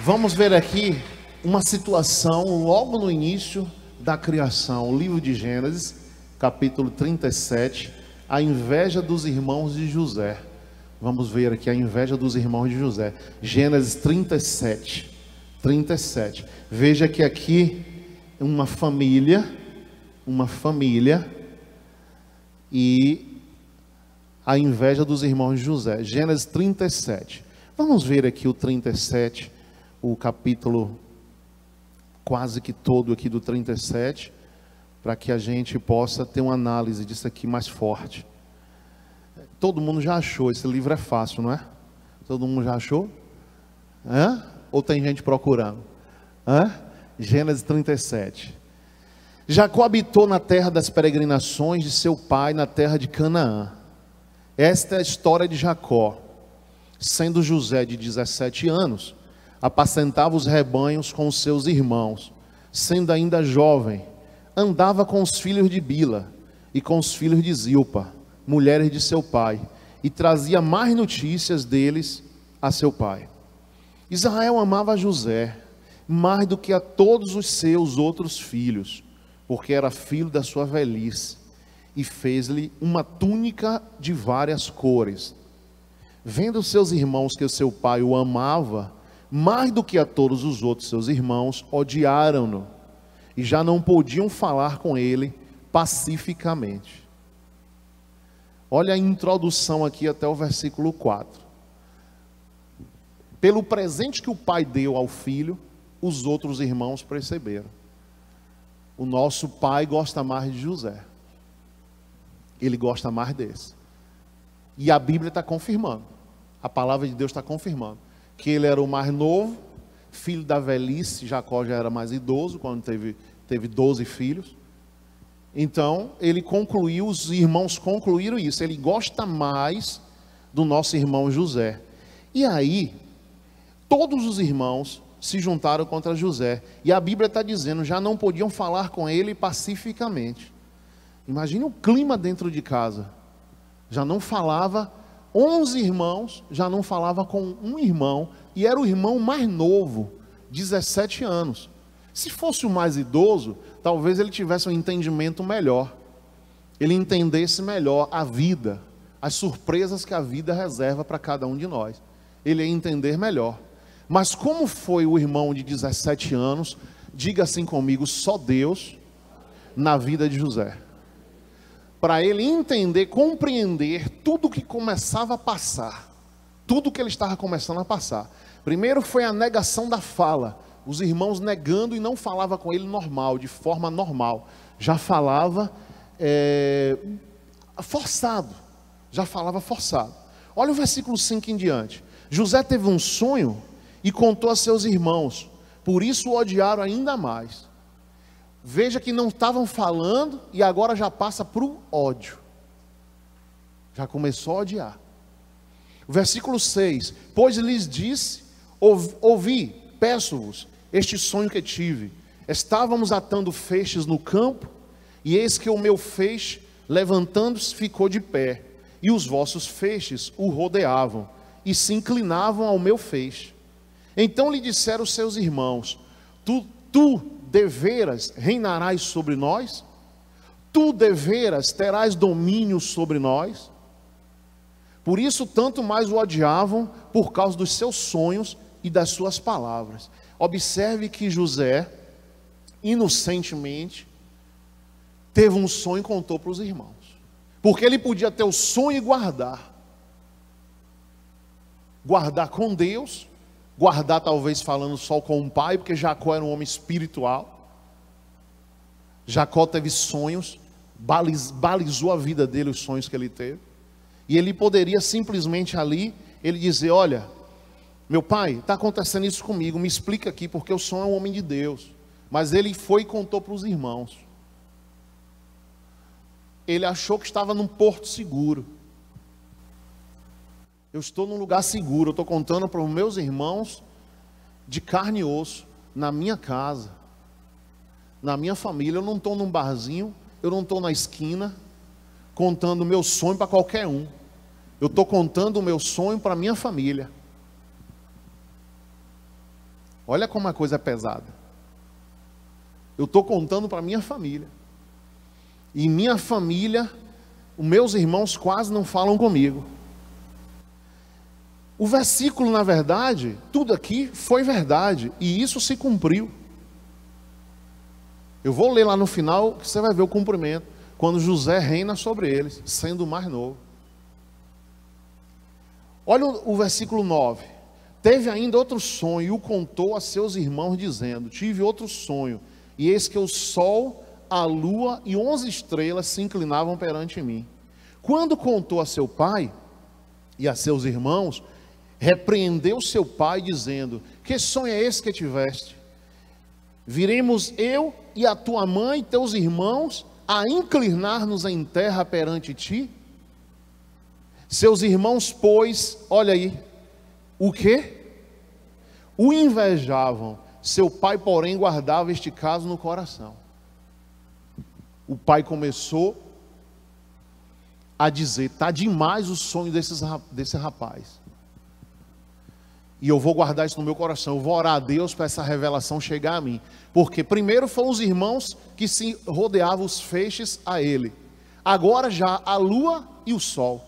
Vamos ver aqui uma situação logo no início da criação, o livro de Gênesis, capítulo 37, a inveja dos irmãos de José. Vamos ver aqui a inveja dos irmãos de José. Gênesis 37. Veja que aqui uma família e a inveja dos irmãos de José. Gênesis 37. Vamos ver aqui o 37, o capítulo quase que todo aqui do 37, para que a gente possa ter uma análise disso aqui mais forte. Todo mundo já achou, esse livro é fácil, não é? Todo mundo já achou? Ou tem gente procurando? Gênesis 37. Jacó habitou na terra das peregrinações de seu pai, na terra de Canaã. Esta é a história de Jacó. Sendo José de 17 anos, apacentava os rebanhos com os seus irmãos. Sendo ainda jovem, andava com os filhos de Bila e com os filhos de Zilpa, mulheres de seu pai, e trazia mais notícias deles a seu pai. Israel amava José mais do que a todos os seus outros filhos, porque era filho da sua velhice, e fez-lhe uma túnica de várias cores. Vendo seus irmãos que o seu pai o amava mais do que a todos os outros seus irmãos, odiaram-no e já não podiam falar com ele pacificamente. Olha a introdução aqui até o versículo 4. Pelo presente que o pai deu ao filho, os outros irmãos perceberam. O nosso pai gosta mais de José. Ele gosta mais desse. E a Bíblia está confirmando. A palavra de Deus está confirmando. Que ele era o mais novo, filho da velhice. Jacó já era mais idoso, quando teve 12 filhos. Então, ele concluiu, os irmãos concluíram isso. Ele gosta mais do nosso irmão José. E aí, todos os irmãos se juntaram contra José. E a Bíblia está dizendo, já não podiam falar com ele pacificamente. Imagine o clima dentro de casa. Já não falava, 11 irmãos, já não falava com um irmão. E era o irmão mais novo, 17 anos. Se fosse o mais idoso, talvez ele tivesse um entendimento melhor. Ele entendesse melhor a vida, as surpresas que a vida reserva para cada um de nós. Ele ia entender melhor. Mas como foi o irmão de 17 anos, diga assim comigo, só Deus na vida de José. Para ele entender, compreender tudo que começava a passar. Tudo que ele estava começando a passar. Primeiro foi a negação da fala. Os irmãos negando e não falava com ele normal, de forma normal. Já falava forçado. Já falava forçado. Olha o versículo 5 em diante. José teve um sonho e contou a seus irmãos. Por isso o odiaram ainda mais. Veja que não estavam falando e agora já passa para o ódio. Já começou a odiar. Versículo 6. Pois lhes disse, ouvi, peço-vos, este sonho que tive. Estávamos atando feixes no campo, e eis que o meu feixe, levantando-se, ficou de pé, e os vossos feixes o rodeavam, e se inclinavam ao meu feixe. Então lhe disseram os seus irmãos, tu deveras reinarás sobre nós? Tu deveras terás domínio sobre nós? Por isso tanto mais o odiavam, por causa dos seus sonhos e das suas palavras. Observe que José, inocentemente, teve um sonho e contou para os irmãos. Porque ele podia ter o sonho e guardar. Guardar com Deus, guardar talvez falando só com o pai, porque Jacó era um homem espiritual. Jacó teve sonhos, balizou a vida dele, os sonhos que ele teve. E ele poderia simplesmente ali, ele dizer, olha, meu pai, está acontecendo isso comigo, me explica aqui, porque eu sou um homem de Deus. Mas ele foi e contou para os irmãos. Ele achou que estava num porto seguro. Eu estou num lugar seguro, eu estou contando para os meus irmãos de carne e osso, na minha casa, na minha família. Eu não estou num barzinho, eu não estou na esquina, contando o meu sonho para qualquer um. Eu estou contando o meu sonho para a minha família. Olha como a coisa é pesada. Eu estou contando para minha família. E minha família, os meus irmãos quase não falam comigo. O versículo, na verdade, tudo aqui foi verdade. E isso se cumpriu. Eu vou ler lá no final, que você vai ver o cumprimento. Quando José reina sobre eles, sendo o mais novo. Olha o versículo 9. Teve ainda outro sonho, e o contou a seus irmãos, dizendo: tive outro sonho, e eis que o sol, a lua e 11 estrelas se inclinavam perante mim. Quando contou a seu pai e a seus irmãos, repreendeu seu pai, dizendo: que sonho é esse que tiveste? Viremos eu e a tua mãe e teus irmãos a inclinar-nos em terra perante ti? Seus irmãos, pois, olha aí, o quê? O invejavam. Seu pai, porém, guardava este caso no coração. O pai começou a dizer: está demais o sonho desse rapaz. E eu vou guardar isso no meu coração. Eu vou orar a Deus para essa revelação chegar a mim. Porque primeiro foram os irmãos que se rodeavam os feixes a ele. Agora já a lua e o sol.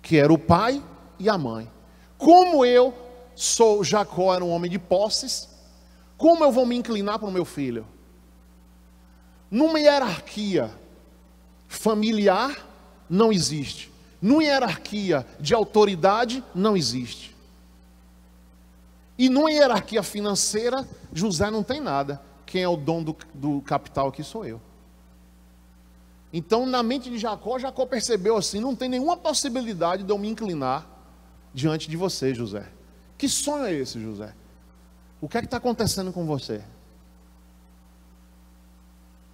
Que era o pai e a mãe. Como eu sou, Jacó era um homem de posses, como eu vou me inclinar para o meu filho? Numa hierarquia familiar, não existe. Numa hierarquia de autoridade, não existe. E numa hierarquia financeira, José não tem nada. Quem é o dono do capital aqui sou eu. Então, na mente de Jacó, Jacó percebeu assim: não tem nenhuma possibilidade de eu me inclinar diante de você, José. Que sonho é esse, José? O que é que está acontecendo com você?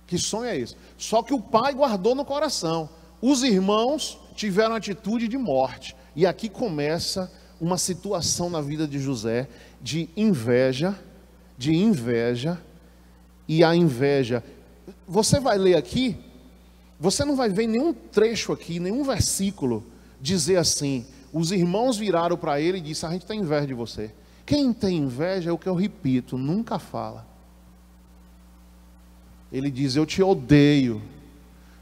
Que sonho é esse? Só que o pai guardou no coração. Os irmãos tiveram atitude de morte. E aqui começa uma situação na vida de José de inveja. E a inveja, você vai ler aqui, você não vai ver nenhum trecho aqui, nenhum versículo dizer assim: os irmãos viraram para ele e disseram: a gente tem inveja de você. Quem tem inveja é o que eu repito, nunca fala. Ele diz: eu te odeio,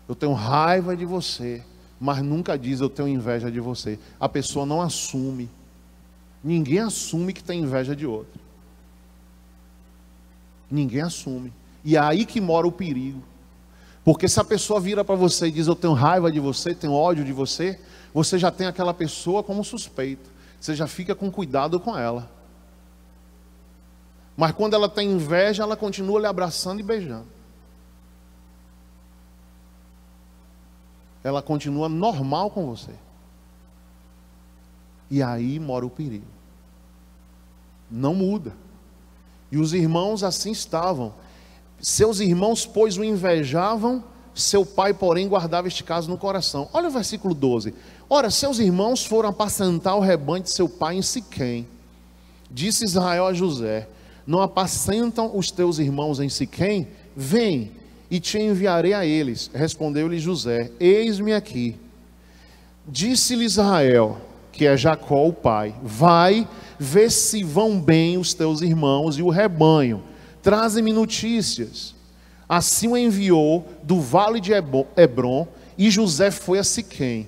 eu tenho raiva de você, mas nunca diz: eu tenho inveja de você. A pessoa não assume. Ninguém assume que tem inveja de outro. Ninguém assume. E é aí que mora o perigo. Porque se a pessoa vira para você e diz: eu tenho raiva de você, tenho ódio de você, você já tem aquela pessoa como suspeito. Você já fica com cuidado com ela. Mas quando ela tem inveja, ela continua lhe abraçando e beijando. Ela continua normal com você. E aí mora o perigo. Não muda. E os irmãos assim estavam. Seus irmãos, pois, o invejavam, seu pai, porém, guardava este caso no coração. Olha o versículo 12. Ora, seus irmãos foram apacentar o rebanho de seu pai em Siquém. Disse Israel a José: não apacentam os teus irmãos em Siquém? Vem, e te enviarei a eles. Respondeu-lhe José: eis-me aqui. Disse-lhe Israel, que é Jacó o pai: vai, vê se vão bem os teus irmãos e o rebanho. Traze-me notícias. Assim o enviou do vale de Hebrom, e José foi a Siquém.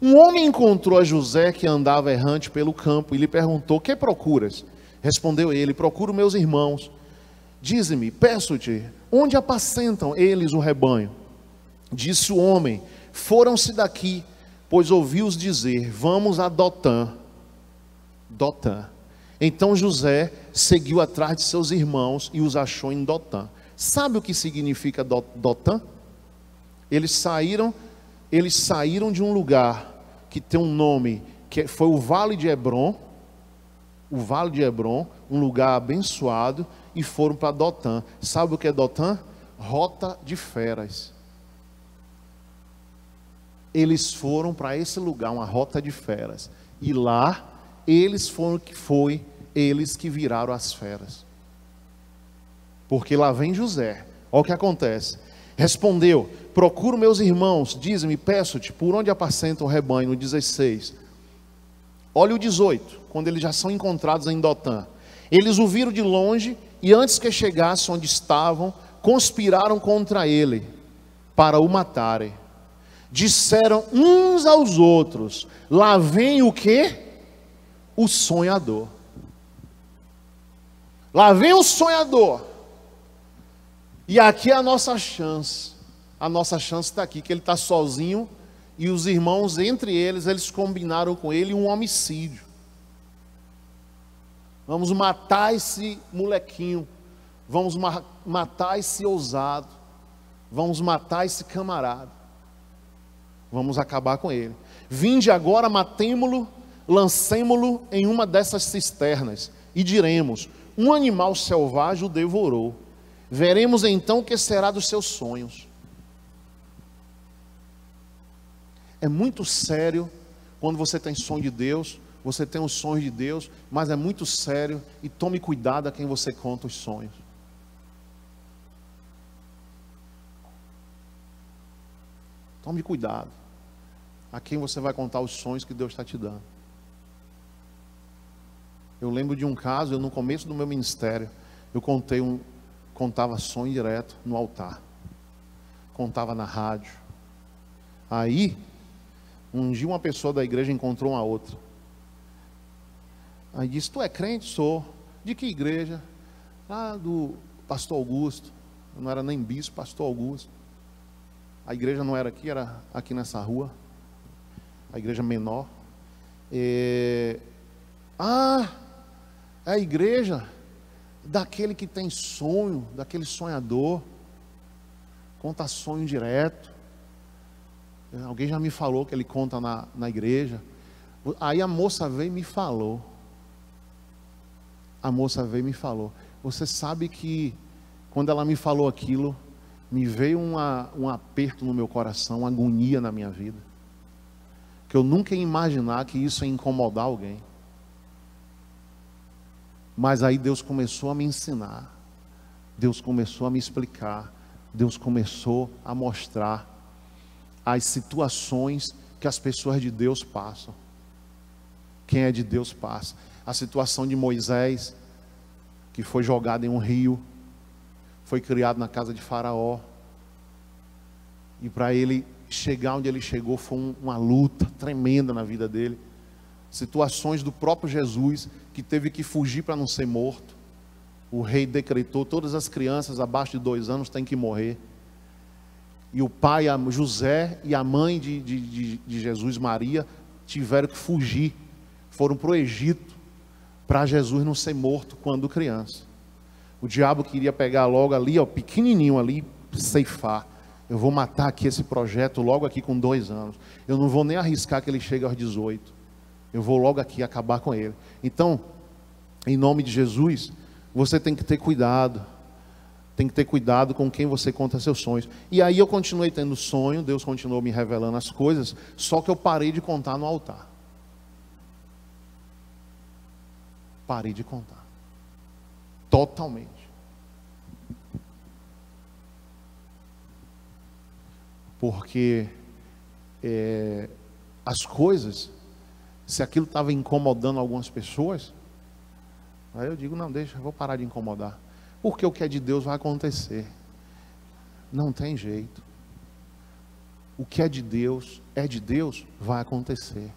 Um homem encontrou a José, que andava errante pelo campo, e lhe perguntou: que procuras? Respondeu ele: procuro meus irmãos. Dize-me, peço-te, onde apacentam eles o rebanho? Disse o homem: foram-se daqui, pois ouvi-os dizer: vamos a Dotã. Então José seguiu atrás de seus irmãos e os achou em Dotã. Sabe o que significa Dotã? Eles saíram de um lugar que tem um nome, que foi o Vale de Hebrom, um lugar abençoado, e foram para Dotã. Sabe o que é Dotã? Rota de feras. Eles foram para esse lugar, uma rota de feras, e lá eles que viraram as feras. Porque lá vem José. Olha o que acontece. Respondeu: procuro meus irmãos, diz-me, peço-te, por onde apacentam o rebanho? No 16. Olha o 18, quando eles já são encontrados em Dotã. Eles o viram de longe e antes que chegasse onde estavam, conspiraram contra ele para o matarem. Disseram uns aos outros: lá vem o quê? O sonhador. Lá vem o sonhador. E aqui é a nossa chance. A nossa chance está aqui, que ele está sozinho. E os irmãos, entre eles combinaram com ele um homicídio. Vamos matar esse molequinho. Vamos matar esse ousado. Vamos matar esse camarada. Vamos acabar com ele. Vinde agora, matemo-lo, lancemo-lo em uma dessas cisternas. E diremos: um animal selvagem o devorou. Veremos então o que será dos seus sonhos. É muito sério quando você tem sonho de Deus, você tem os sonhos de Deus, mas é muito sério, e tome cuidado a quem você conta os sonhos. Tome cuidado a quem você vai contar os sonhos que Deus está te dando. Eu lembro de um caso, eu no começo do meu ministério, eu contava sonho direto no altar, contava na rádio. Aí, um dia uma pessoa da igreja encontrou uma outra. Aí disse: tu é crente? Sou. De que igreja? Ah, do pastor Augusto. Eu não era nem bispo, pastor Augusto. A igreja não era aqui, era aqui nessa rua. A igreja menor. Ah, é a igreja daquele que tem sonho, daquele sonhador. Conta sonho direto. Alguém já me falou que ele conta na igreja. Aí a moça veio e me falou. A moça veio e me falou. Você sabe que quando ela me falou aquilo, me veio um aperto no meu coração, uma agonia na minha vida. Que eu nunca ia imaginar que isso ia incomodar alguém. Mas aí Deus começou a me ensinar. Deus começou a me explicar. Deus começou a mostrar as situações que as pessoas de Deus passam. Quem é de Deus passa. A situação de Moisés, que foi jogado em um rio, foi criado na casa de Faraó, e para ele chegar onde ele chegou foi uma luta tremenda na vida dele. Situações do próprio Jesus, que teve que fugir para não ser morto. O rei decretou: todas as crianças abaixo de 2 anos têm que morrer. E o pai, José, e a mãe de Jesus, Maria, tiveram que fugir. Foram para o Egito, para Jesus não ser morto quando criança. O diabo queria pegar logo ali, ó, pequenininho ali, ceifar. Eu vou matar aqui esse projeto logo aqui com 2 anos. Eu não vou nem arriscar que ele chegue aos 18. Eu vou logo aqui acabar com ele. Então, em nome de Jesus, você tem que ter cuidado. Tem que ter cuidado com quem você conta seus sonhos. E aí eu continuei tendo sonho, Deus continuou me revelando as coisas, só que eu parei de contar no altar. Parei de contar. Totalmente. Porque as coisas, se aquilo estava incomodando algumas pessoas, aí eu digo: não, deixa, eu vou parar de incomodar. Porque o que é de Deus vai acontecer. Não tem jeito. O que é de Deus, vai acontecer.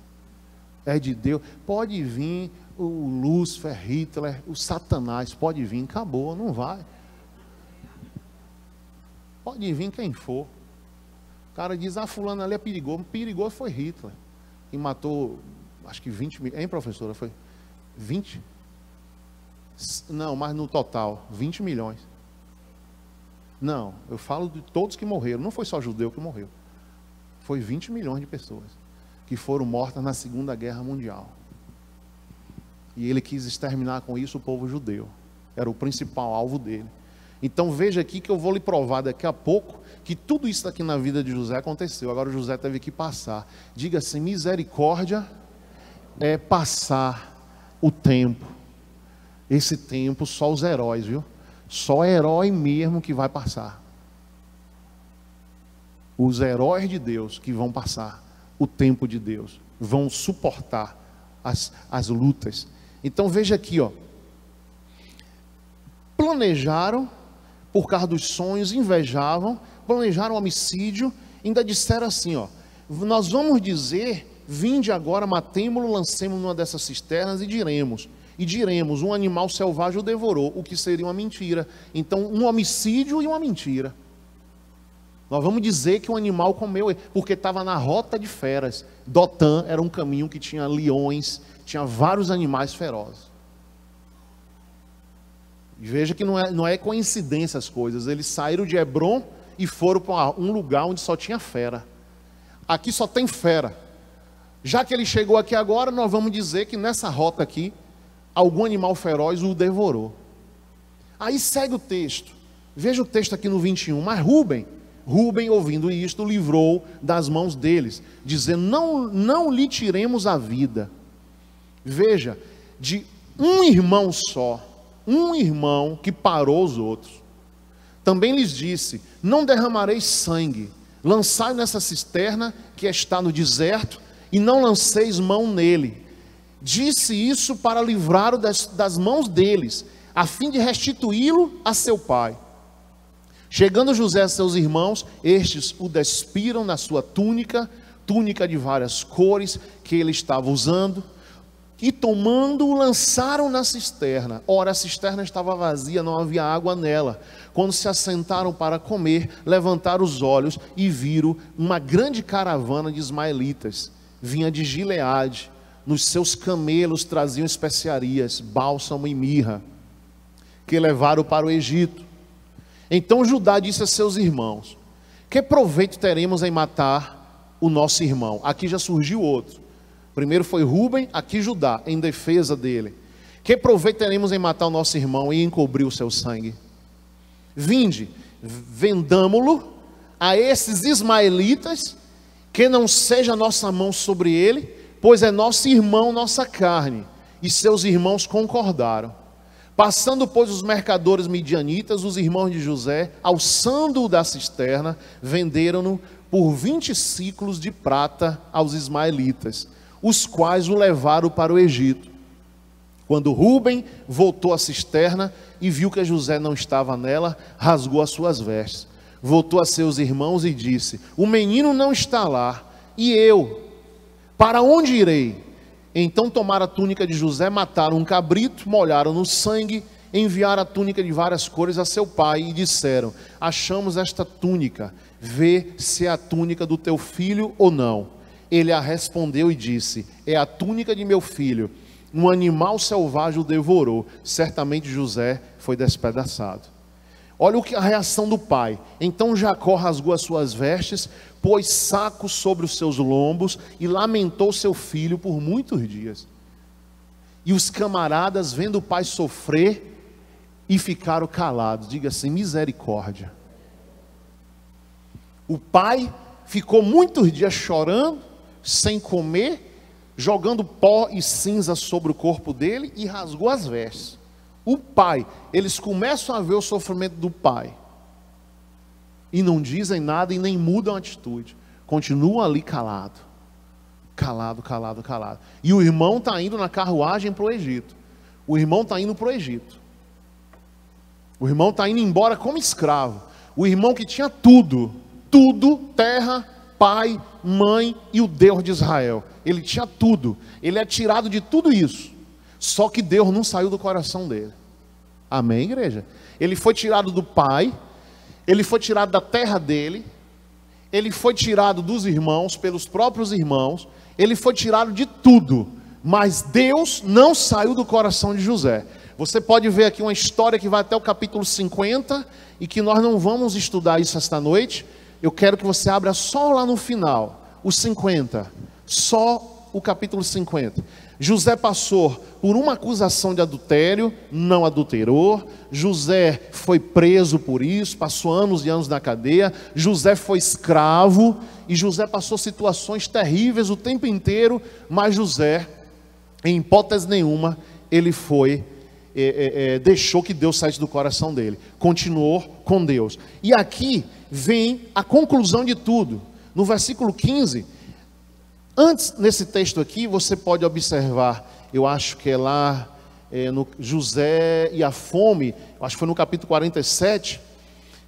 É de Deus. Pode vir o Lúcifer, Hitler, o Satanás, pode vir, acabou, não vai. Pode vir quem for. O cara diz: ah, fulano ali é perigoso. Perigoso foi Hitler, que matou, acho que 20 mil. Hein, professora? Foi 20? Não, mas no total, 20 milhões. Não, eu falo de todos que morreram. Não foi só judeu que morreu. Foi 20 milhões de pessoas que foram mortas na Segunda Guerra Mundial. E ele quis exterminar com isso o povo judeu. Era o principal alvo dele. Então veja aqui que eu vou lhe provar daqui a pouco que tudo isso aqui na vida de José aconteceu. Agora José teve que passar. Diga assim: misericórdia é passar o tempo. Esse tempo só os heróis, viu? Só herói mesmo que vai passar. Os heróis de Deus que vão passar o tempo de Deus, vão suportar as lutas. Então veja aqui, ó. Planejaram por causa dos sonhos, invejavam, planejaram homicídio, ainda disseram assim, ó: nós vamos dizer, vinde agora, matemo-lo, lancemos numa dessas cisternas e diremos, um animal selvagem o devorou, o que seria uma mentira. Então, um homicídio e uma mentira. Nós vamos dizer que o animal comeu, porque estava na rota de feras. Dotã era um caminho que tinha leões, tinha vários animais ferozes. Veja que não é coincidência as coisas. Eles saíram de Hebron e foram para um lugar onde só tinha fera. Aqui só tem fera. Já que ele chegou aqui agora, nós vamos dizer que nessa rota aqui, algum animal feroz o devorou. Aí segue o texto. Veja o texto aqui no 21. Mas Rúben, ouvindo isto, livrou das mãos deles, dizendo: não lhe tiremos a vida. Veja, de um irmão só, um irmão que parou os outros. Também lhes disse: não derramareis sangue, lançai nessa cisterna que está no deserto, e não lanceis mão nele. Disse isso para livrá-lo das mãos deles, a fim de restituí-lo a seu pai. Chegando José a seus irmãos, estes o despiram na sua túnica de várias cores que ele estava usando, e tomando-o lançaram na cisterna. Ora, a cisterna estava vazia, não havia água nela. Quando se assentaram para comer, levantaram os olhos e viram uma grande caravana de ismaelitas, vinha de Gileade. Nos seus camelos traziam especiarias, bálsamo e mirra, que levaram para o Egito. Então Judá disse a seus irmãos: que proveito teremos em matar o nosso irmão? Aqui já surgiu outro. Primeiro foi Rúben, aqui Judá, em defesa dele. Que proveito teremos em matar o nosso irmão e encobrir o seu sangue? Vinde, vendamo-lo a esses ismaelitas, que não seja nossa mão sobre ele, pois é nosso irmão, nossa carne. E seus irmãos concordaram. Passando, pois, os mercadores midianitas, os irmãos de José, alçando-o da cisterna, venderam-no por 20 siclos de prata aos ismaelitas, os quais o levaram para o Egito. Quando Rúben voltou à cisterna e viu que José não estava nela, rasgou as suas vestes. Voltou a seus irmãos e disse: o menino não está lá, e eu, para onde irei? Então tomaram a túnica de José, mataram um cabrito, molharam no sangue, enviaram a túnica de várias cores a seu pai e disseram: achamos esta túnica, vê se é a túnica do teu filho ou não. Ele a respondeu e disse: é a túnica de meu filho, um animal selvagem o devorou, certamente José foi despedaçado. Olha a reação do pai. Então Jacó rasgou as suas vestes, pôs sacos sobre os seus lombos e lamentou seu filho por muitos dias. E os camaradas, vendo o pai sofrer, e ficaram calados. Diga assim: misericórdia. O pai ficou muitos dias chorando, sem comer, jogando pó e cinza sobre o corpo dele, e rasgou as vestes. O pai, eles começam a ver o sofrimento do pai, e não dizem nada e nem mudam a atitude, continuam ali calado. E o irmão está indo na carruagem para o Egito. O irmão está indo embora como escravo. O irmão que tinha tudo, terra, pai, mãe e o Deus de Israel. Ele tinha tudo, ele é tirado de tudo isso. Só que Deus não saiu do coração dele. Amém, igreja? Ele foi tirado do pai, ele foi tirado da terra dele, ele foi tirado dos irmãos, pelos próprios irmãos, ele foi tirado de tudo, mas Deus não saiu do coração de José. Você pode ver aqui uma história que vai até o capítulo 50, e que nós não vamos estudar isso esta noite. Eu quero que você abra só lá no final, o 50, só o capítulo 50. José passou por uma acusação de adultério, não adulterou. José foi preso por isso, passou anos e anos na cadeia. José foi escravo, e José passou situações terríveis o tempo inteiro. Mas José, em hipótese nenhuma, ele deixou que Deus saísse do coração dele, continuou com Deus. E aqui vem a conclusão de tudo. No versículo 15, Antes, nesse texto aqui, você pode observar, eu acho que é lá no José e a fome, eu acho que foi no capítulo 47,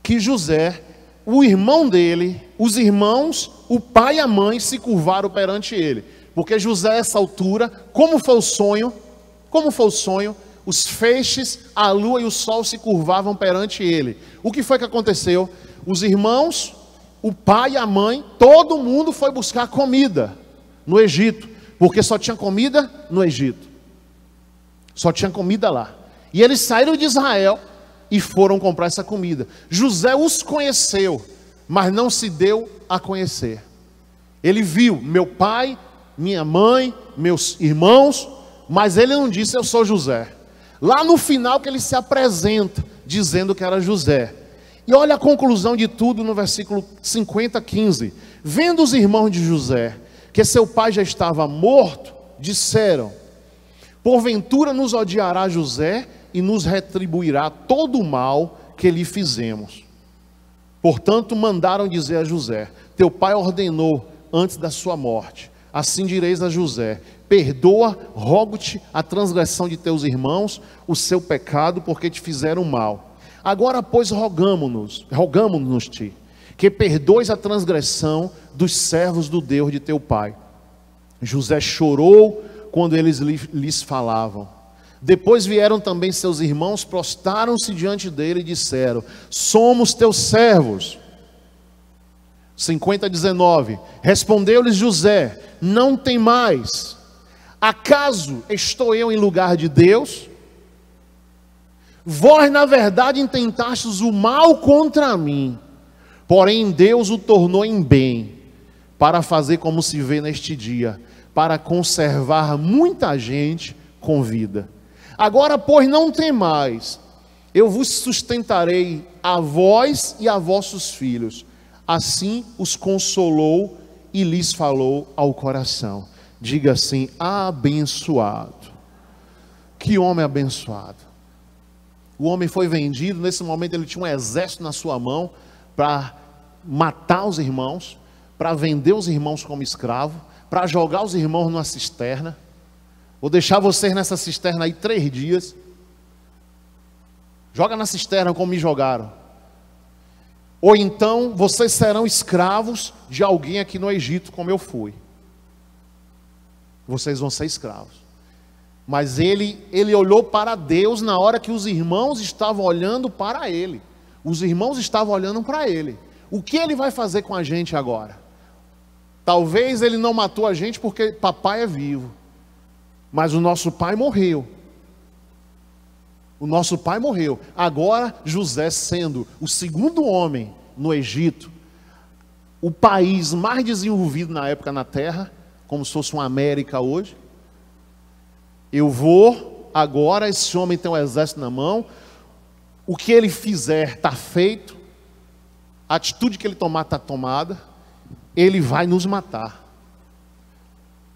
que José, o irmão dele, os irmãos, o pai e a mãe se curvaram perante ele. Porque José, a essa altura, como foi o sonho, os feixes, a lua e o sol se curvavam perante ele. O que foi que aconteceu? Os irmãos, o pai e a mãe, todo mundo foi buscar comida no Egito, porque só tinha comida no Egito, só tinha comida lá. E eles saíram de Israel e foram comprar essa comida. José os conheceu, mas não se deu a conhecer. Ele viu meu pai, minha mãe, meus irmãos, mas ele não disse eu sou José. Lá no final que ele se apresenta, dizendo que era José. E olha a conclusão de tudo no versículo 50, 15. Vendo os irmãos de José, que seu pai já estava morto, disseram: porventura nos odiará José e nos retribuirá todo o mal que lhe fizemos. Portanto, mandaram dizer a José: teu pai ordenou antes da sua morte, assim direis a José: perdoa, rogo-te a transgressão de teus irmãos, o seu pecado, porque te fizeram mal. Agora, pois, rogamo-nos-te, que perdoes a transgressão dos servos do Deus de teu pai. José chorou quando eles lhes falavam. Depois vieram também seus irmãos, prostaram-se diante dele e disseram: somos teus servos. 50:19. Respondeu-lhes José: não tem mais. Acaso estou eu em lugar de Deus? Vós na verdade intentastes o mal contra mim, porém Deus o tornou em bem, para fazer como se vê neste dia, para conservar muita gente com vida. Agora, pois, não temais, eu vos sustentarei a vós e a vossos filhos. Assim os consolou e lhes falou ao coração. Diga assim: abençoado. Que homem abençoado. O homem foi vendido, nesse momento ele tinha um exército na sua mão para matar os irmãos, para vender os irmãos como escravo, para jogar os irmãos numa cisterna. Vou deixar vocês nessa cisterna aí 3 dias. Joga na cisterna como me jogaram. Ou então vocês serão escravos de alguém aqui no Egito, como eu fui. Vocês vão ser escravos. Mas ele olhou para Deus na hora que os irmãos estavam olhando para ele. Os irmãos estavam olhando para ele. O que ele vai fazer com a gente agora? Talvez ele não matou a gente porque papai é vivo. Mas o nosso pai morreu. O nosso pai morreu. Agora José, sendo o segundo homem no Egito, o país mais desenvolvido na época na terra, como se fosse uma América hoje. Eu vou, agora esse homem tem um exército na mão, o que ele fizer está feito, a atitude que ele tomar está tomada, ele vai nos matar.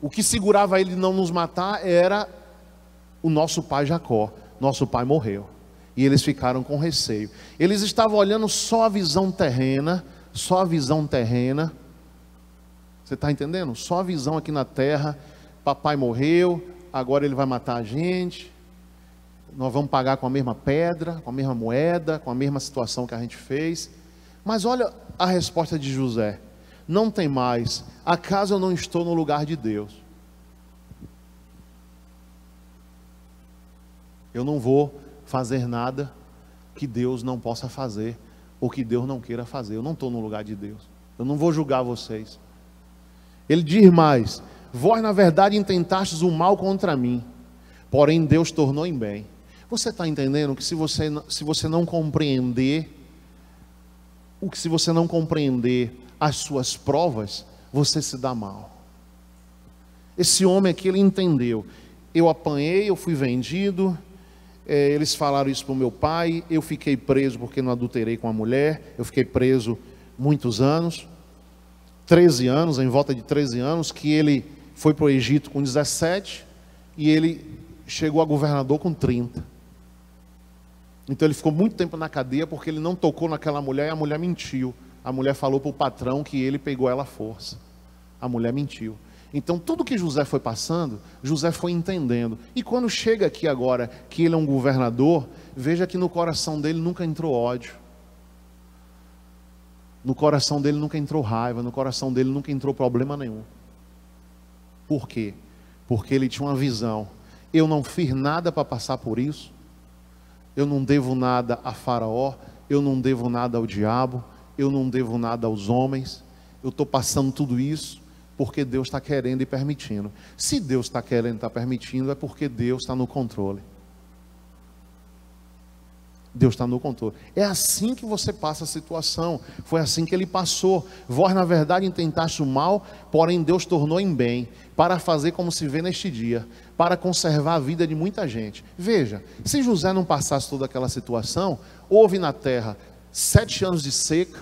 O que segurava ele de não nos matar era o nosso pai Jacó. Nosso pai morreu. E eles ficaram com receio. Eles estavam olhando só a visão terrena. Só a visão terrena. Você está entendendo? Só a visão aqui na terra. Papai morreu. Agora ele vai matar a gente. Nós vamos pagar com a mesma pedra, com a mesma moeda, com a mesma situação que a gente fez. Mas olha a resposta de José: não tem mais. Acaso eu não estou no lugar de Deus? Eu não vou fazer nada que Deus não possa fazer, ou que Deus não queira fazer. Eu não estou no lugar de Deus. Eu não vou julgar vocês. Ele diz mais: vós na verdade intentastes o mal contra mim, porém Deus tornou em bem. Você está entendendo que se você não compreender, se você não compreender as suas provas, você se dá mal. Esse homem aqui, ele entendeu: eu apanhei, eu fui vendido, eles falaram isso para o meu pai, eu fiquei preso porque não adulterei com a mulher, eu fiquei preso muitos anos, 13 anos, em volta de 13 anos, que ele foi para o Egito com 17, e ele chegou a governador com 30. Então ele ficou muito tempo na cadeia, porque ele não tocou naquela mulher, e a mulher mentiu. A mulher falou para o patrão que ele pegou ela à força. A mulher mentiu. Então tudo que José foi passando, José foi entendendo. E quando chega aqui agora, que ele é um governador, veja que no coração dele nunca entrou ódio. No coração dele nunca entrou raiva, no coração dele nunca entrou problema nenhum. Por quê? Porque ele tinha uma visão. Eu não fiz nada para passar por isso. Eu não devo nada a Faraó, eu não devo nada ao diabo, eu não devo nada aos homens. Eu estou passando tudo isso porque Deus está querendo e permitindo. Se Deus está querendo e está permitindo, é porque Deus está no controle. Deus está no controle. É assim que você passa a situação. Foi assim que ele passou. Vós na verdade intentaste o mal, porém Deus tornou em bem, para fazer como se vê neste dia, para conservar a vida de muita gente. Veja, se José não passasse toda aquela situação, houve na terra 7 anos de seca,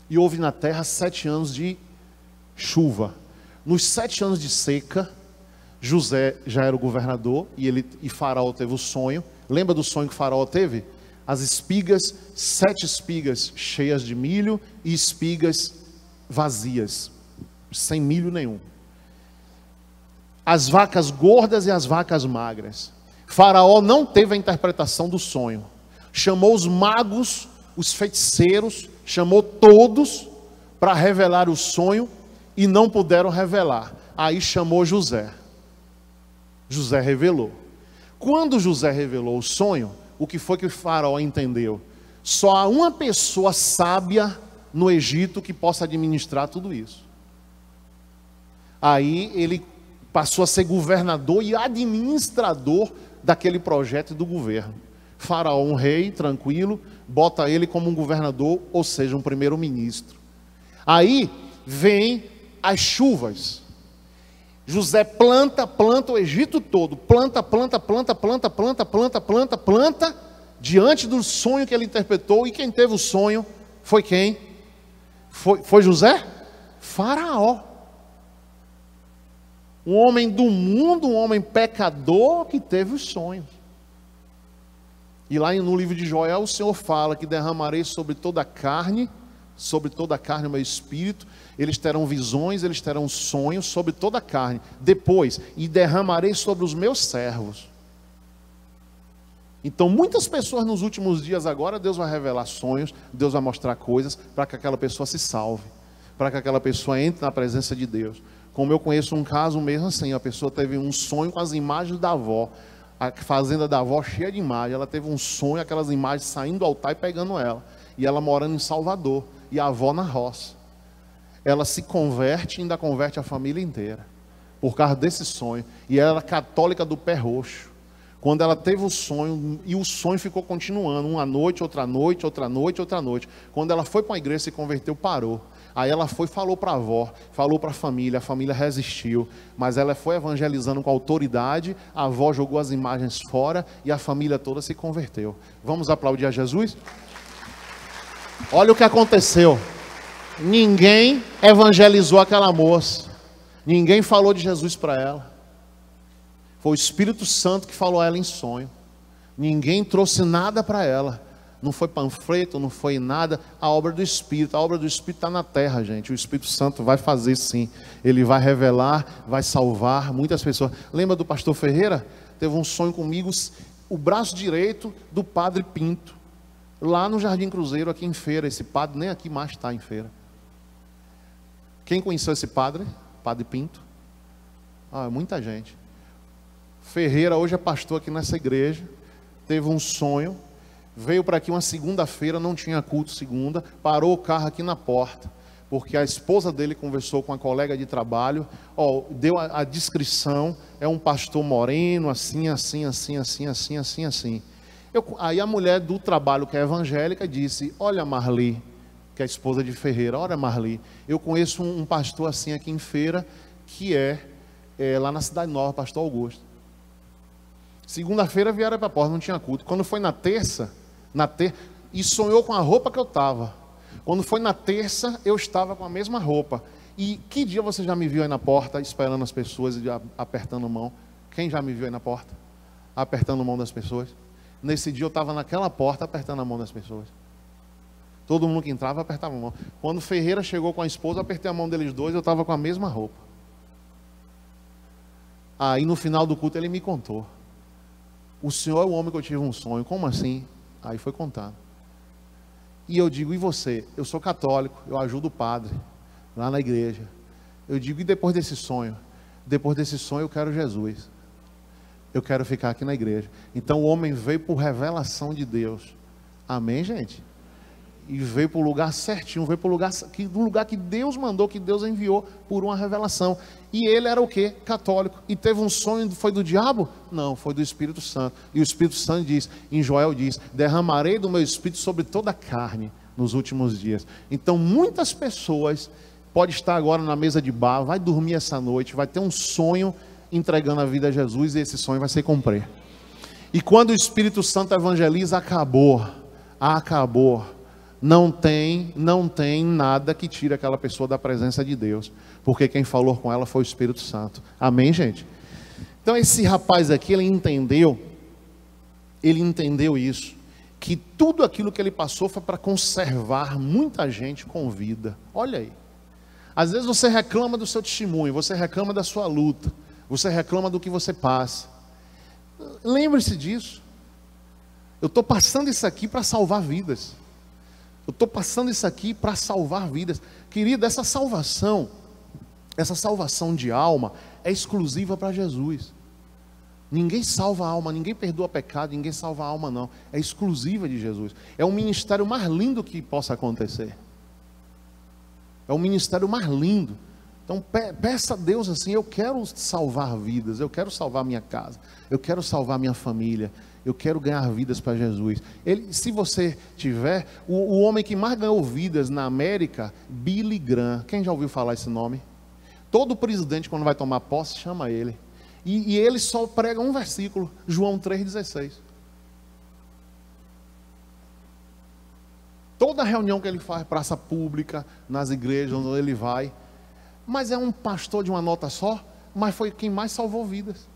e houve na terra 7 anos de chuva. Nos 7 anos de seca, José já era o governador, e Faraó teve o sonho. Lembra do sonho que Faraó teve? As espigas, 7 espigas cheias de milho e espigas vazias, sem milho nenhum. As vacas gordas e as vacas magras. Faraó não teve a interpretação do sonho. Chamou os magos, os feiticeiros, chamou todos para revelar o sonho e não puderam revelar. Aí chamou José. José revelou. Quando José revelou o sonho, o que foi que o Faraó entendeu? Só há uma pessoa sábia no Egito que possa administrar tudo isso. Aí ele passou a ser governador e administrador daquele projeto do governo. Faraó, um rei tranquilo, bota ele como um governador, ou seja, um primeiro-ministro. Aí vem as chuvas. José planta o Egito todo, planta, diante do sonho que ele interpretou. E quem teve o sonho foi quem? Foi José? Faraó. Um homem do mundo, um homem pecador que teve os sonhos. E lá no livro de Joel o Senhor fala que derramarei sobre toda a carne o meu espírito, eles terão visões, eles terão sonhos sobre toda a carne. Depois, e derramarei sobre os meus servos. Então muitas pessoas nos últimos dias agora, Deus vai revelar sonhos, Deus vai mostrar coisas para que aquela pessoa se salve, para que aquela pessoa entre na presença de Deus. Como eu conheço um caso mesmo assim, a pessoa teve um sonho com as imagens da avó, a fazenda da avó cheia de imagens, ela teve um sonho, aquelas imagens saindo do altar e pegando ela, e ela morando em Salvador, e a avó na roça. Ela se converte e ainda converte a família inteira, por causa desse sonho, e ela era católica do pé roxo. Quando ela teve o sonho, e o sonho ficou continuando, uma noite, outra noite, outra noite, outra noite. Quando ela foi para a igreja, se converteu, parou. Aí ela foi, falou para a avó, falou para a família resistiu, mas ela foi evangelizando com autoridade, a avó jogou as imagens fora e a família toda se converteu. Vamos aplaudir a Jesus? Olha o que aconteceu. Ninguém evangelizou aquela moça, ninguém falou de Jesus para ela. Foi o Espírito Santo que falou a ela em sonho. Ninguém trouxe nada para ela. Não foi panfleto, não foi nada. A obra do Espírito está na terra, gente. O Espírito Santo vai fazer sim. Ele vai revelar, vai salvar muitas pessoas. Lembra do pastor Ferreira? Teve um sonho comigo, o braço direito do padre Pinto, lá no Jardim Cruzeiro, aqui em Feira. Esse padre nem aqui mais está em Feira. Quem conheceu esse padre? Padre Pinto? Muita gente. Ferreira hoje é pastor aqui nessa igreja. Teve um sonho. Veio para aqui uma segunda-feira, não tinha culto segunda, parou o carro aqui na porta, porque a esposa dele conversou com a colega de trabalho, deu a descrição, é um pastor moreno, assim. Aí a mulher do trabalho, que é evangélica, disse: olha Marli, que é a esposa de Ferreira, olha Marli, eu conheço um pastor assim aqui em Feira, que é lá na Cidade Nova, pastor Augusto. Segunda-feira vieram para a porta, não tinha culto. Quando foi na terça, e sonhou com a roupa que eu estava. Quando foi na terça, eu estava com a mesma roupa. E que dia você já me viu aí na porta, esperando as pessoas e apertando a mão? Quem já me viu aí na porta, apertando a mão das pessoas? Nesse dia eu estava naquela porta, apertando a mão das pessoas. Todo mundo que entrava, apertava a mão. Quando Ferreira chegou com a esposa, apertei a mão deles dois, eu estava com a mesma roupa. Aí no final do culto ele me contou. O senhor é o homem que eu tive um sonho. Como assim? Aí foi contando. E eu digo, e você? Eu sou católico, eu ajudo o padre lá na igreja. Eu digo, e depois desse sonho? Depois desse sonho eu quero Jesus. Eu quero ficar aqui na igreja. Então o homem veio por revelação de Deus. Amém, gente? E veio para o lugar certinho, veio para o lugar que Deus mandou, que Deus enviou por uma revelação. E ele era o quê? Católico. E teve um sonho, foi do diabo? Não, foi do Espírito Santo. E o Espírito Santo diz, em Joel diz, derramarei do meu Espírito sobre toda a carne nos últimos dias. Então muitas pessoas, pode estar agora na mesa de bar, vai dormir essa noite, vai ter um sonho entregando a vida a Jesus e esse sonho vai se cumprir. E quando o Espírito Santo evangeliza, acabou. Não tem nada que tire aquela pessoa da presença de Deus, porque quem falou com ela foi o Espírito Santo. Amém, gente? Então esse rapaz aqui, ele entendeu isso, que tudo aquilo que ele passou foi para conservar muita gente com vida. Olha aí, às vezes você reclama do seu testemunho, você reclama da sua luta, você reclama do que você passa. Lembre-se disso. Eu estou passando isso aqui para salvar vidas. Eu estou passando isso aqui para salvar vidas. Querido, essa salvação de alma é exclusiva para Jesus. Ninguém salva a alma, ninguém perdoa pecado, ninguém salva a alma não. É exclusiva de Jesus. É o ministério mais lindo que possa acontecer. É o ministério mais lindo. Então peça a Deus assim, eu quero salvar vidas, eu quero salvar minha casa, eu quero salvar minha família, eu quero ganhar vidas para Jesus. Se você tiver, o homem que mais ganhou vidas na América, Billy Graham. Quem já ouviu falar esse nome? Todo presidente quando vai tomar posse chama ele. E ele só prega um versículo, João 3,16. Toda reunião que ele faz, praça pública, nas igrejas onde ele vai, mas é um pastor de uma nota só, mas foi quem mais salvou vidas.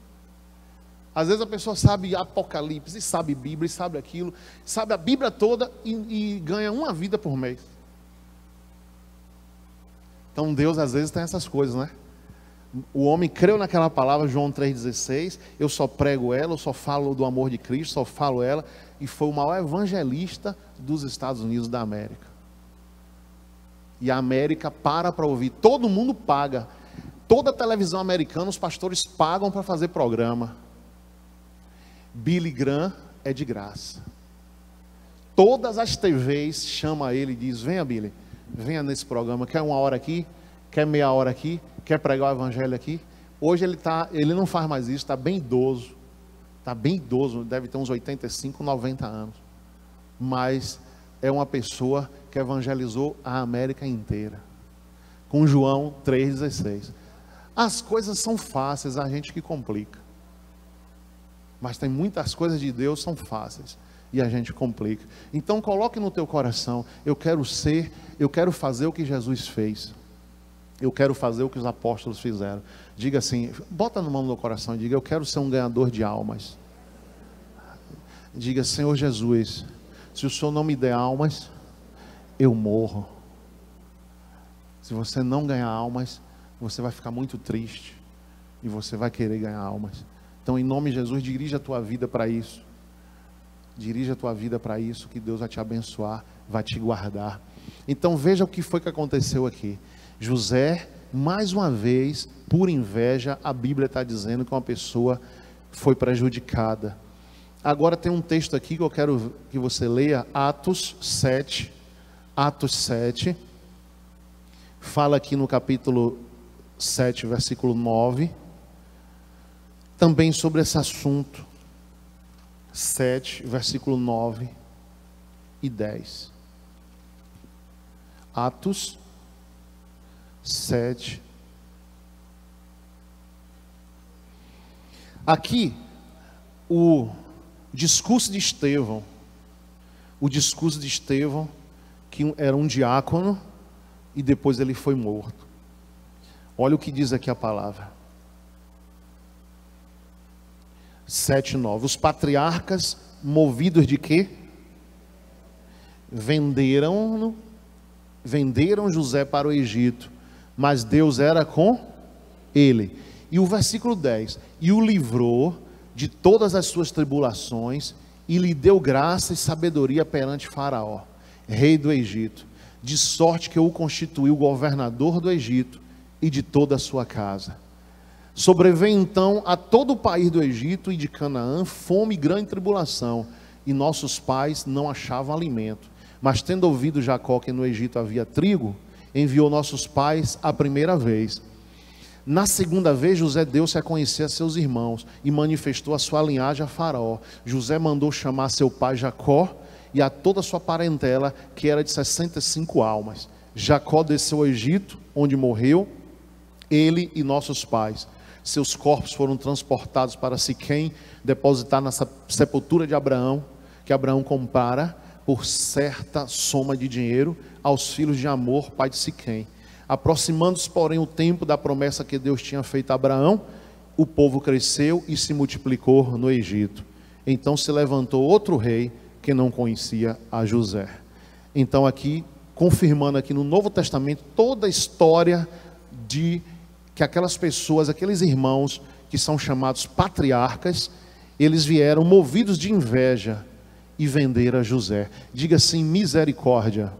Às vezes a pessoa sabe Apocalipse, sabe Bíblia, sabe aquilo, sabe a Bíblia toda e ganha uma vida por mês. Então Deus às vezes tem essas coisas, né? O homem creu naquela palavra, João 3,16, eu só prego ela, eu só falo do amor de Cristo, só falo ela, e foi o maior evangelista dos Estados Unidos da América. E a América para ouvir, todo mundo paga, toda a televisão americana, os pastores pagam para fazer programa. Billy Graham é de graça. Todas as TVs chamam ele e diz, venha Billy, venha nesse programa, quer uma hora aqui, quer meia hora aqui, quer pregar o evangelho aqui. Hoje ele não faz mais isso, está bem idoso, deve ter uns 85, 90 anos, mas é uma pessoa que evangelizou a América inteira, com João 3,16. As coisas são fáceis, a gente que complica, mas tem muitas coisas de Deus são fáceis, e a gente complica. Então coloque no teu coração, eu quero fazer o que Jesus fez, eu quero fazer o que os apóstolos fizeram. Diga assim, bota na mão do coração e diga, eu quero ser um ganhador de almas. Diga, Senhor Jesus, se o Senhor não me der almas, eu morro. Se você não ganhar almas, você vai ficar muito triste, e você vai querer ganhar almas. Então em nome de Jesus, dirija a tua vida para isso. Dirija a tua vida para isso, que Deus vai te abençoar, vai te guardar. Então veja o que foi que aconteceu aqui. José, mais uma vez, por inveja, a Bíblia está dizendo que uma pessoa foi prejudicada. Agora tem um texto aqui que eu quero que você leia, Atos 7. Atos 7. Fala aqui no capítulo 7, versículo 9. Também sobre esse assunto. 7, versículo 9 e 10. Atos 7. Aqui, o discurso de Estevão, que era um diácono, e depois ele foi morto. Olha o que diz aqui a palavra. 7:9. Os patriarcas, movidos de quê? Venderam José para o Egito, mas Deus era com ele, E o versículo 10: e o livrou de todas as suas tribulações, e lhe deu graça e sabedoria perante Faraó, rei do Egito, de sorte que o constituiu governador do Egito e de toda a sua casa. Sobreveio então a todo o país do Egito e de Canaã fome e grande tribulação, e nossos pais não achavam alimento. Mas tendo ouvido Jacó que no Egito havia trigo, enviou nossos pais a primeira vez. Na segunda vez José deu-se a conhecer a seus irmãos e manifestou a sua linhagem a Faraó. José mandou chamar seu pai Jacó e a toda a sua parentela, que era de 65 almas. Jacó desceu ao Egito, onde morreu, ele e nossos pais. Seus corpos foram transportados para Siquém, depositar na sepultura de Abraão, que Abraão compara por certa soma de dinheiro aos filhos de Amor, pai de Siquém. Aproximando-se, porém, o tempo da promessa que Deus tinha feito a Abraão, o povo cresceu e se multiplicou no Egito. Então se levantou outro rei que não conhecia a José. Então aqui, confirmando aqui no Novo Testamento, toda a história de que aquelas pessoas, aqueles irmãos que são chamados patriarcas, eles vieram movidos de inveja e venderam a José. Diga assim: misericórdia.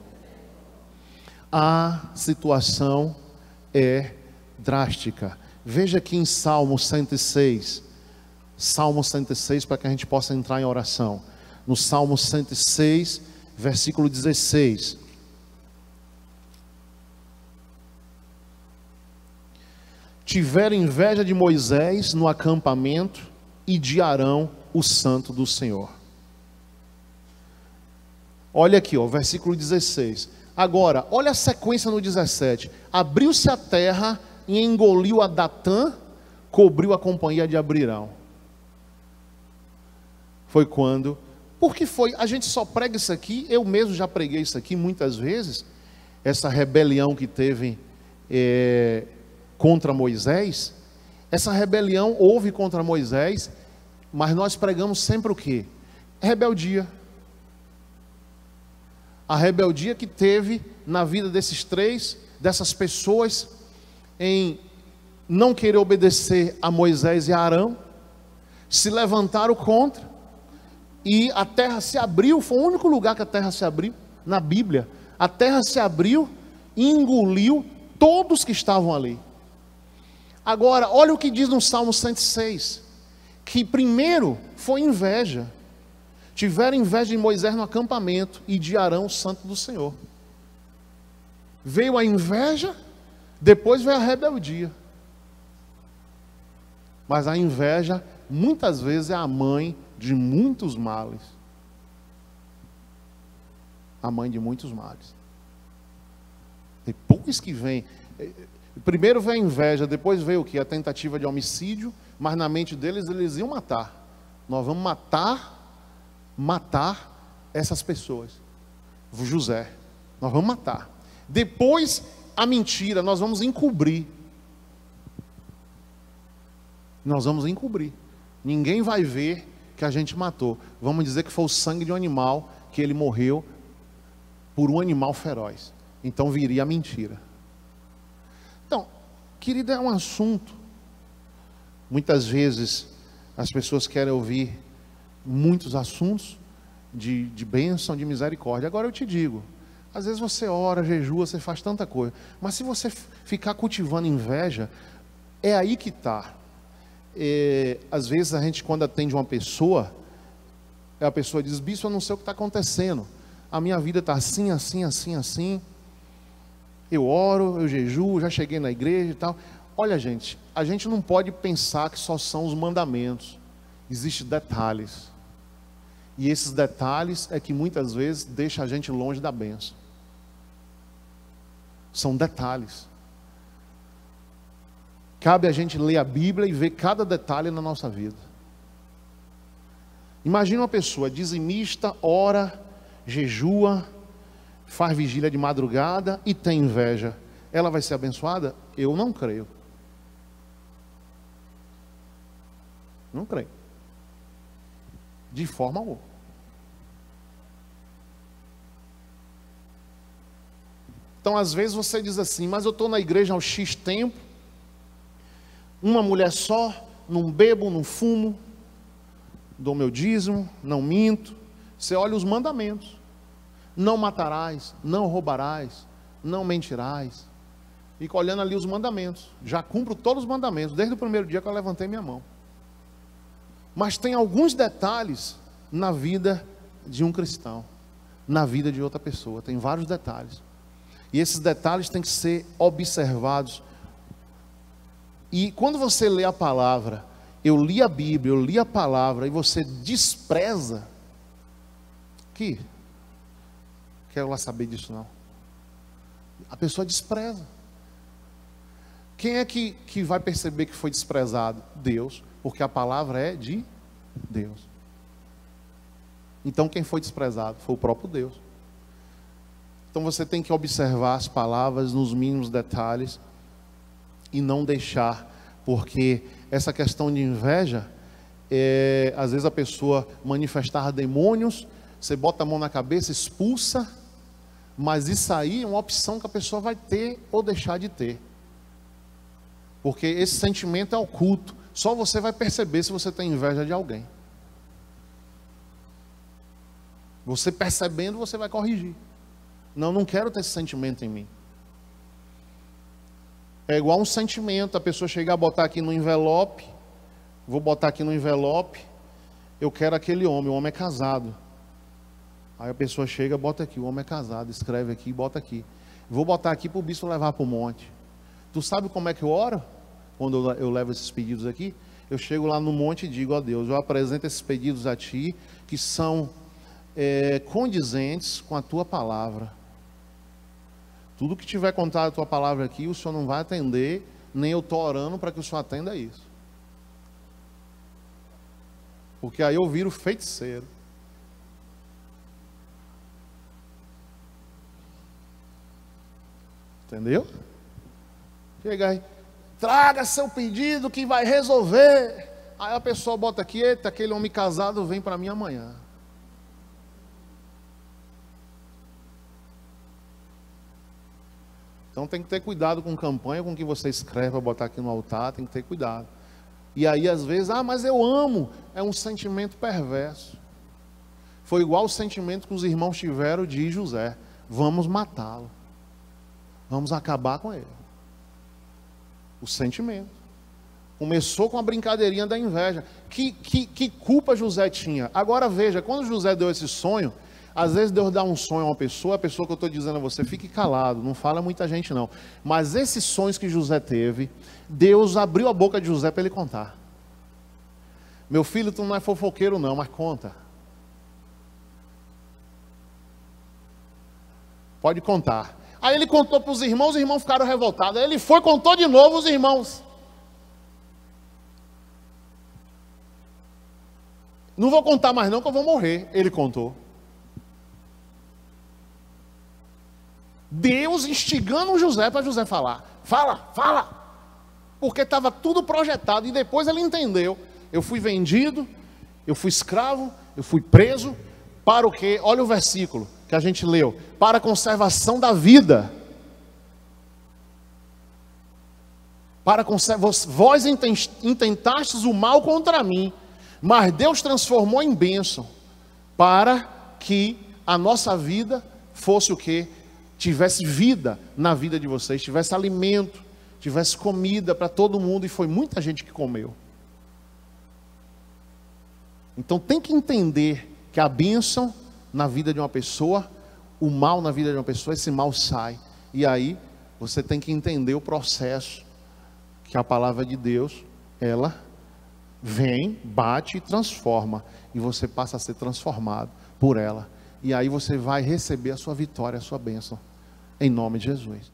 A situação é drástica. Veja aqui em Salmo 106. Salmo 106, para que a gente possa entrar em oração. No Salmo 106, versículo 16. Tiveram inveja de Moisés no acampamento e de Arão, o santo do Senhor. Olha aqui, ó, versículo 16. Agora, olha a sequência no 17. Abriu-se a terra e engoliu a Datã, cobriu a companhia de Abirão. Foi quando... Porque foi, a gente só prega isso aqui, eu mesmo já preguei isso aqui muitas vezes, essa rebelião que teve contra Moisés. Essa rebelião houve contra Moisés, mas nós pregamos sempre o quê? Rebeldia. A rebeldia que teve na vida dessas pessoas, em não querer obedecer a Moisés e a Arão, se levantaram contra, e a terra se abriu. Foi o único lugar que a terra se abriu na Bíblia. A terra se abriu e engoliu todos que estavam ali. Agora, olha o que diz no Salmo 106, que primeiro foi inveja. Tiveram inveja de Moisés no acampamento e de Arão, santo do Senhor. Veio a inveja, depois veio a rebeldia. Mas a inveja, muitas vezes, é a mãe de muitos males. A mãe de muitos males. Depois que vem... Primeiro veio a inveja, depois veio o que? A tentativa de homicídio, mas na mente deles, eles iam matar. Nós vamos matar essas pessoas. José, nós vamos matar. Depois a mentira, nós vamos encobrir. Nós vamos encobrir. Ninguém vai ver que a gente matou. Vamos dizer que foi o sangue de um animal, que ele morreu por um animal feroz. Então viria a mentira. Então, querido, é um assunto. Muitas vezes as pessoas querem ouvir muitos assuntos de bênção, de misericórdia. Agora eu te digo, às vezes você ora, jejua, você faz tanta coisa, mas se você ficar cultivando inveja, é aí que está. Às vezes a gente, quando atende uma pessoa, a pessoa diz: bispo, eu não sei o que está acontecendo, a minha vida está assim, assim, assim, assim, eu oro, eu jejuo, já cheguei na igreja e tal. Olha, gente, a gente não pode pensar que só são os mandamentos. Existem detalhes. E esses detalhes é que muitas vezes deixa a gente longe da bênção. São detalhes. Cabe a gente ler a Bíblia e ver cada detalhe na nossa vida. Imagina uma pessoa dizimista, ora, jejua, faz vigília de madrugada e tem inveja. Ela vai ser abençoada? Eu não creio. Não creio. De forma alguma. Então, às vezes você diz assim: mas eu estou na igreja há um X tempo, uma mulher só, não bebo, não fumo, dou meu dízimo, não minto. Você olha os mandamentos: não matarás, não roubarás, não mentirás. Fico olhando ali os mandamentos, já cumpro todos os mandamentos, desde o primeiro dia que eu levantei minha mão. Mas tem alguns detalhes na vida de um cristão, na vida de outra pessoa, tem vários detalhes. E esses detalhes têm que ser observados. E quando você lê a palavra, eu li a Bíblia, eu li a palavra, e você despreza, quero lá saber disso não. A pessoa despreza. Quem é que vai perceber que foi desprezado? Deus, porque a palavra é de Deus. Então quem foi desprezado? Foi o próprio Deus. Então você tem que observar as palavras nos mínimos detalhes e não deixar, porque essa questão de inveja, às vezes a pessoa manifestar demônios, você bota a mão na cabeça, expulsa, mas isso aí é uma opção que a pessoa vai ter ou deixar de ter. Porque esse sentimento é oculto, só você vai perceber se você tem inveja de alguém. Você percebendo, você vai corrigir. Não quero ter esse sentimento em mim. É igual um sentimento, a pessoa chegar a botar aqui no envelope, vou botar aqui no envelope, eu quero aquele homem, o homem é casado. Aí a pessoa chega, bota aqui, o homem é casado, escreve aqui e bota aqui. Vou botar aqui para o bispo levar para o monte. Tu sabe como é que eu oro? Quando eu levo esses pedidos aqui, eu chego lá no monte e digo: ó Deus, eu apresento esses pedidos a Ti, que são condizentes com a Tua palavra. Tudo que tiver contado a Tua palavra aqui, o Senhor não vai atender, nem eu estou orando para que o Senhor atenda isso. Porque aí eu viro feiticeiro. Entendeu? Chega aí, traga seu pedido que vai resolver. Aí a pessoa bota aqui: eita, aquele homem casado vem para mim amanhã. Então tem que ter cuidado com campanha, com o que você escreve para botar aqui no altar, tem que ter cuidado. E aí às vezes, mas eu amo, é um sentimento perverso. Foi igual o sentimento que os irmãos tiveram de José: vamos matá-lo, vamos acabar com ele. O sentimento começou com a brincadeirinha da inveja. Que culpa José tinha? Agora veja, quando José deu esse sonho, às vezes Deus dá um sonho a uma pessoa, a pessoa que eu estou dizendo a você, fique calado, não fala muita gente não. Mas esses sonhos que José teve, Deus abriu a boca de José para ele contar. Meu filho, tu não é fofoqueiro não, mas conta. Pode contar. Aí ele contou para os irmãos ficaram revoltados. Aí ele foi, contou de novo, os irmãos: não vou contar mais não, que eu vou morrer. Ele contou. Deus instigando José para José falar. Fala. Porque estava tudo projetado. E depois ele entendeu: eu fui vendido, eu fui escravo, eu fui preso. Para o quê? Olha o versículo que a gente leu: para a conservação da vida. Vós intentastes o mal contra mim, mas Deus transformou em bênção, para que a nossa vida fosse o quê? Tivesse vida na vida de vocês, tivesse alimento, tivesse comida para todo mundo, e foi muita gente que comeu. Então tem que entender que a bênção na vida de uma pessoa, o mal na vida de uma pessoa, esse mal sai. E aí você tem que entender o processo, que a palavra de Deus, ela vem, bate e transforma, e você passa a ser transformado por ela. E aí você vai receber a sua vitória, a sua bênção, em nome de Jesus.